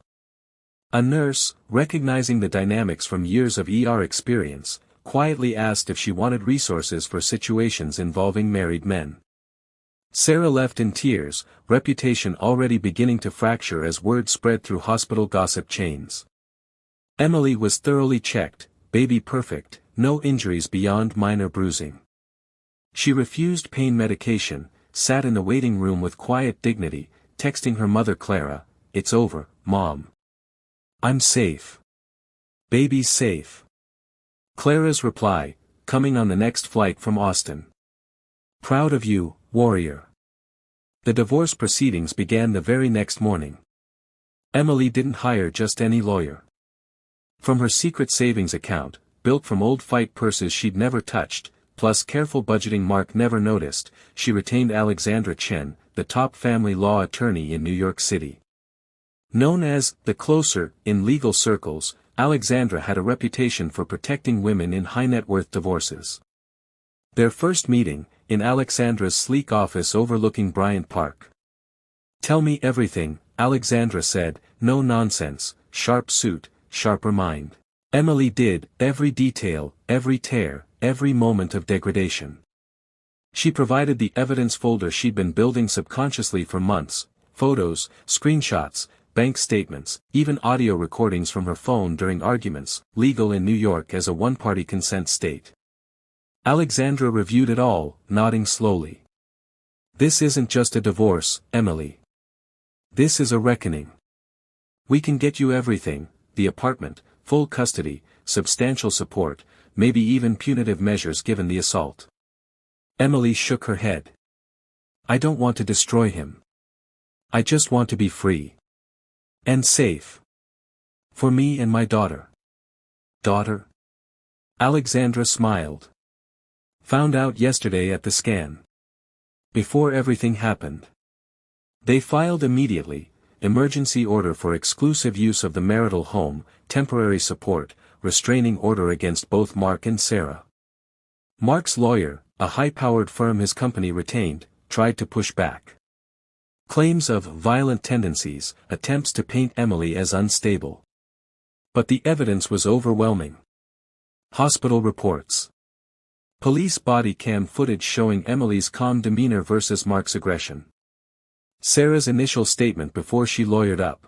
A nurse, recognizing the dynamics from years of ER experience, quietly asked if she wanted resources for situations involving married men. Sarah left in tears, reputation already beginning to fracture as word spread through hospital gossip chains. Emily was thoroughly checked, baby perfect, no injuries beyond minor bruising. She refused pain medication, sat in the waiting room with quiet dignity, texting her mother Clara, "It's over, Mom. I'm safe. Baby's safe." Clara's reply, coming on the next flight from Austin. "Proud of you, warrior." The divorce proceedings began the very next morning. Emily didn't hire just any lawyer. From her secret savings account, built from old fight purses she'd never touched, plus careful budgeting Mark never noticed, she retained Alexandra Chen, the top family law attorney in New York City. Known as the Closer in legal circles, Alexandra had a reputation for protecting women in high-net-worth divorces. Their first meeting, in Alexandra's sleek office overlooking Bryant Park. "Tell me everything," Alexandra said, "no nonsense, sharp suit, sharper mind." Emily did, every detail, every tear, every moment of degradation. She provided the evidence folder she'd been building subconsciously for months, photos, screenshots, bank statements, even audio recordings from her phone during arguments, legal in New York as a one-party consent state. Alexandra reviewed it all, nodding slowly. "This isn't just a divorce, Emily. This is a reckoning. We can get you everything, the apartment, full custody, substantial support, maybe even punitive measures given the assault." Emily shook her head. "I don't want to destroy him. I just want to be free. And safe. For me and my daughter." "Daughter?" Alexandra smiled. "Found out yesterday at the scan. Before everything happened. They filed immediately, emergency order for exclusive use of the marital home, temporary support, restraining order against both Mark and Sarah." Mark's lawyer, a high-powered firm his company retained, tried to push back. Claims of violent tendencies, attempts to paint Emily as unstable. But the evidence was overwhelming. Hospital reports. Police body cam footage showing Emily's calm demeanor versus Mark's aggression. Sarah's initial statement before she lawyered up.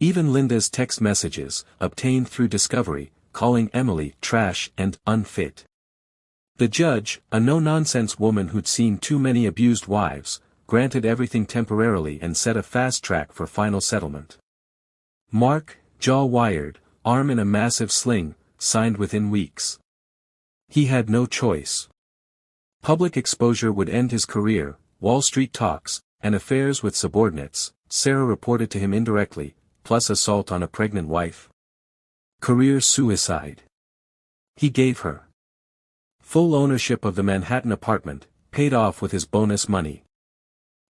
Even Linda's text messages, obtained through discovery, calling Emily trash and unfit. The judge, a no-nonsense woman who'd seen too many abused wives, granted everything temporarily and set a fast track for final settlement. Mark, jaw wired, arm in a massive sling, signed within weeks. He had no choice. Public exposure would end his career, Wall Street talks, and affairs with subordinates, Sarah reported to him indirectly, plus assault on a pregnant wife. Career suicide. He gave her full ownership of the Manhattan apartment, paid off with his bonus money.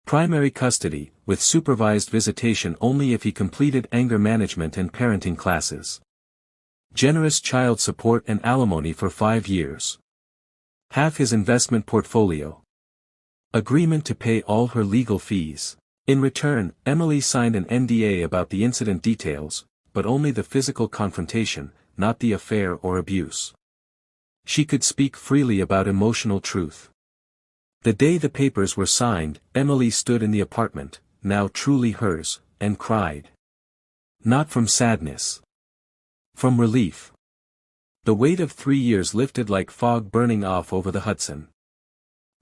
Primary custody, with supervised visitation only if he completed anger management and parenting classes. Generous child support and alimony for 5 years. Half his investment portfolio. Agreement to pay all her legal fees. In return, Emily signed an NDA about the incident details, but only the physical confrontation, not the affair or abuse. She could speak freely about emotional truth. The day the papers were signed, Emily stood in the apartment, now truly hers, and cried. Not from sadness. From relief. The weight of 3 years lifted like fog burning off over the Hudson.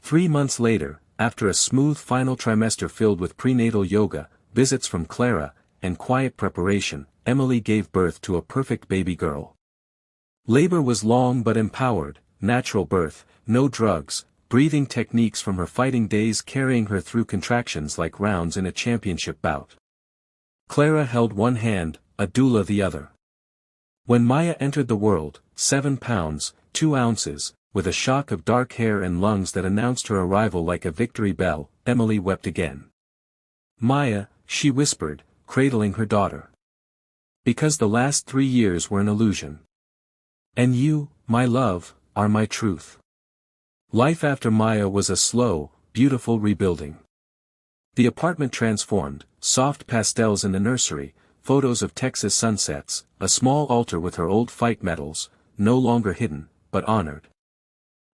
3 months later, after a smooth final trimester filled with prenatal yoga, visits from Clara, and quiet preparation, Emily gave birth to a perfect baby girl. Labor was long but empowered, natural birth, no drugs, breathing techniques from her fighting days carrying her through contractions like rounds in a championship bout. Clara held one hand, a doula the other. When Maya entered the world, 7 pounds, 2 ounces, with a shock of dark hair and lungs that announced her arrival like a victory bell, Emily wept again. "Maya," she whispered, cradling her daughter. "Because the last 3 years were an illusion. And you, my love, are my truth." Life after Maya was a slow, beautiful rebuilding. The apartment transformed, soft pastels in the nursery, photos of Texas sunsets, a small altar with her old fight medals, no longer hidden, but honored.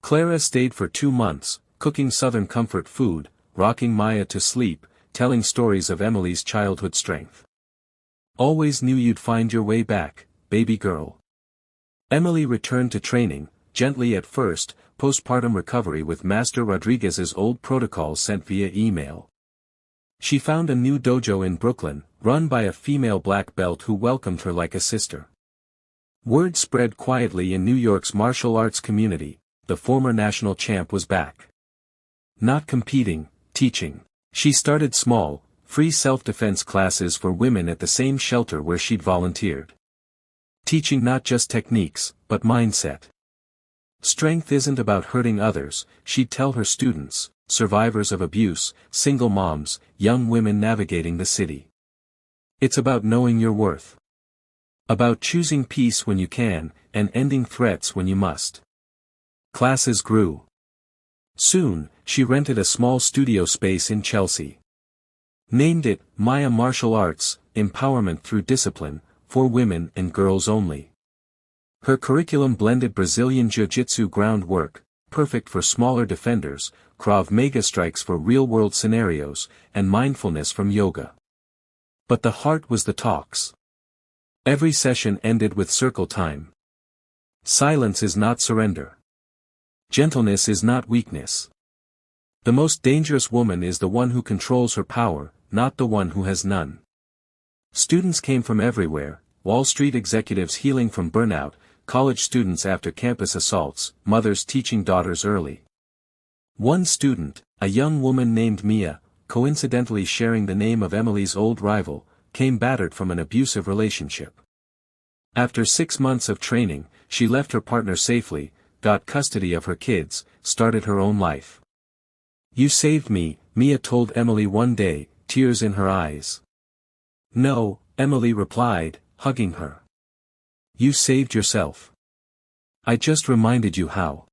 Clara stayed for 2 months, cooking Southern comfort food, rocking Maya to sleep, telling stories of Emily's childhood strength. Always knew you'd find your way back, baby girl. Emily returned to training, gently at first, postpartum recovery with Master Rodriguez's old protocols sent via email. She found a new dojo in Brooklyn, run by a female black belt who welcomed her like a sister. Word spread quietly in New York's martial arts community, the former national champ was back. Not competing, teaching. She started small, free self-defense classes for women at the same shelter where she'd volunteered. Teaching not just techniques, but mindset. Strength isn't about hurting others, she'd tell her students, survivors of abuse, single moms, young women navigating the city. It's about knowing your worth. About choosing peace when you can, and ending threats when you must. Classes grew. Soon, she rented a small studio space in Chelsea. Named it, Maya Martial Arts, Empowerment Through Discipline, for women and girls only. Her curriculum blended Brazilian Jiu-Jitsu groundwork, perfect for smaller defenders, Krav Maga strikes for real-world scenarios, and mindfulness from yoga. But the heart was the talks. Every session ended with circle time. Silence is not surrender. Gentleness is not weakness. The most dangerous woman is the one who controls her power, not the one who has none. Students came from everywhere, Wall Street executives healing from burnout, college students after campus assaults, mothers teaching daughters early. One student, a young woman named Mia, coincidentally sharing the name of Emily's old rival, came battered from an abusive relationship. After 6 months of training, she left her partner safely, got custody of her kids, started her own life. "You saved me," Mia told Emily one day, tears in her eyes. "No," Emily replied, hugging her. "You saved yourself. I just reminded you how."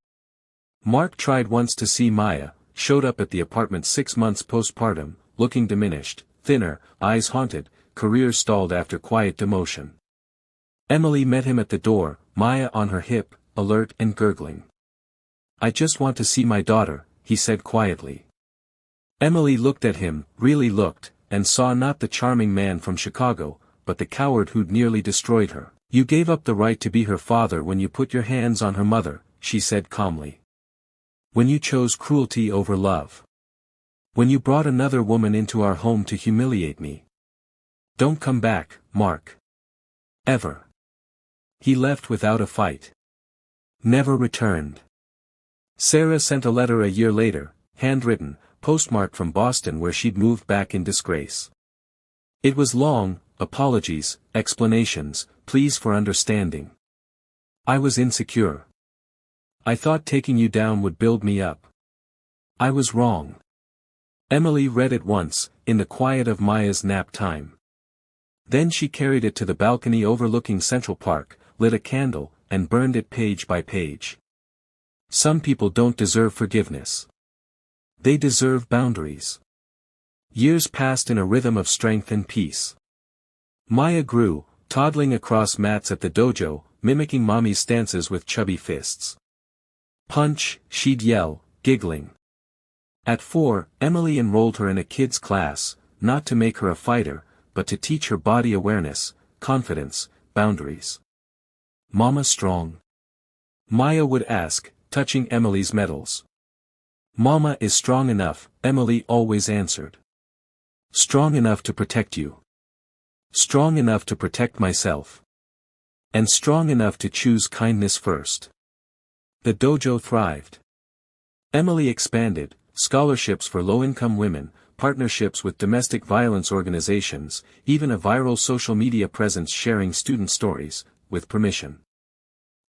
Mark tried once to see Maya, showed up at the apartment 6 months postpartum, looking diminished, thinner, eyes haunted, career stalled after quiet demotion. Emily met him at the door, Maya on her hip, alert and gurgling. "I just want to see my daughter," he said quietly. Emily looked at him, really looked, and saw not the charming man from Chicago, but the coward who'd nearly destroyed her. "You gave up the right to be her father when you put your hands on her mother," she said calmly. "When you chose cruelty over love. When you brought another woman into our home to humiliate me. Don't come back, Mark. Ever." He left without a fight. Never returned. Sarah sent a letter a year later, handwritten, postmarked from Boston where she'd moved back in disgrace. It was long, apologies, explanations, pleas for understanding. "I was insecure. I thought taking you down would build me up. I was wrong." Emily read it once, in the quiet of Maya's nap time. Then she carried it to the balcony overlooking Central Park, lit a candle, and burned it page by page. Some people don't deserve forgiveness. They deserve boundaries. Years passed in a rhythm of strength and peace. Maya grew, toddling across mats at the dojo, mimicking mommy's stances with chubby fists. "Punch," she'd yell, giggling. At 4, Emily enrolled her in a kids' class, not to make her a fighter, but to teach her body awareness, confidence, boundaries. "Mama strong?" Maya would ask, touching Emily's medals. "Mama is strong enough," Emily always answered. "Strong enough to protect you. Strong enough to protect myself. And strong enough to choose kindness first." The dojo thrived. Emily expanded, scholarships for low-income women, partnerships with domestic violence organizations, even a viral social media presence sharing student stories, with permission.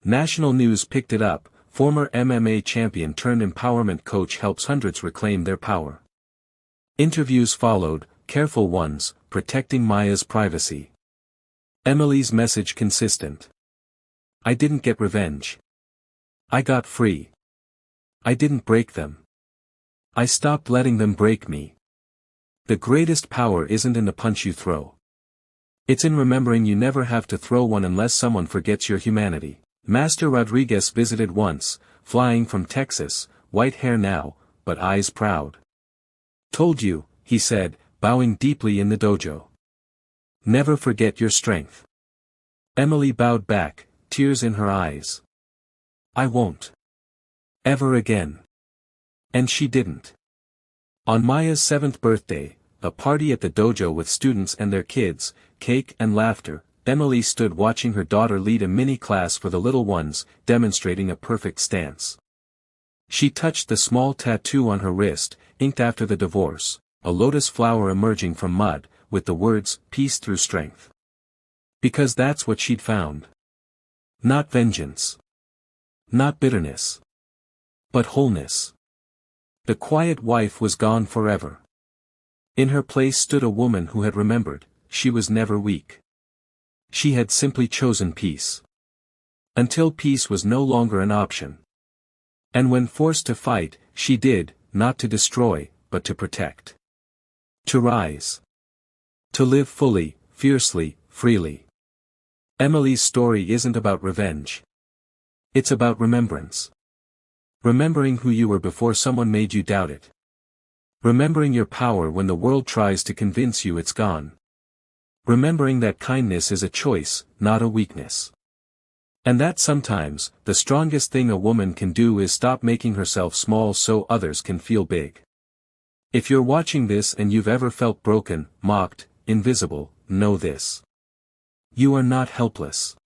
National news picked it up, former MMA champion turned empowerment coach helps hundreds reclaim their power. Interviews followed, careful ones, protecting Maya's privacy. Emily's message consistent. "I didn't get revenge. I got free. I didn't break them. I stopped letting them break me." The greatest power isn't in the punch you throw. It's in remembering you never have to throw one unless someone forgets your humanity. Master Rodriguez visited once, flying from Texas, white hair now, but eyes proud. Told you, he said, bowing deeply in the dojo. Never forget your strength. Emily bowed back, tears in her eyes. I won't. Ever again. And she didn't. On Maya's 7th birthday, a party at the dojo with students and their kids, cake and laughter, Emily stood watching her daughter lead a mini-class for the little ones, demonstrating a perfect stance. She touched the small tattoo on her wrist, inked after the divorce, a lotus flower emerging from mud, with the words, "Peace through strength." Because that's what she'd found. Not vengeance. Not bitterness. But wholeness. The quiet wife was gone forever. In her place stood a woman who had remembered, she was never weak. She had simply chosen peace. Until peace was no longer an option. And when forced to fight, she did, not to destroy, but to protect. To rise. To live fully, fiercely, freely. Emily's story isn't about revenge. It's about remembrance. Remembering who you were before someone made you doubt it. Remembering your power when the world tries to convince you it's gone. Remembering that kindness is a choice, not a weakness. And that sometimes, the strongest thing a woman can do is stop making herself small so others can feel big. If you're watching this and you've ever felt broken, mocked, invisible, know this. You are not helpless.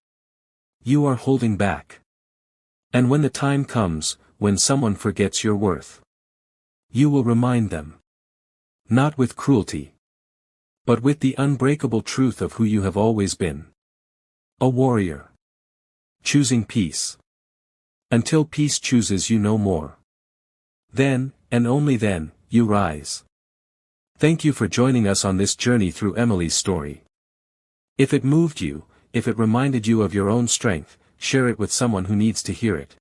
You are holding back. And when the time comes, when someone forgets your worth, you will remind them. Not with cruelty, but with the unbreakable truth of who you have always been. A warrior. Choosing peace. Until peace chooses you no more. Then, and only then, you rise. Thank you for joining us on this journey through Emily's story. If it moved you, if it reminded you of your own strength, share it with someone who needs to hear it.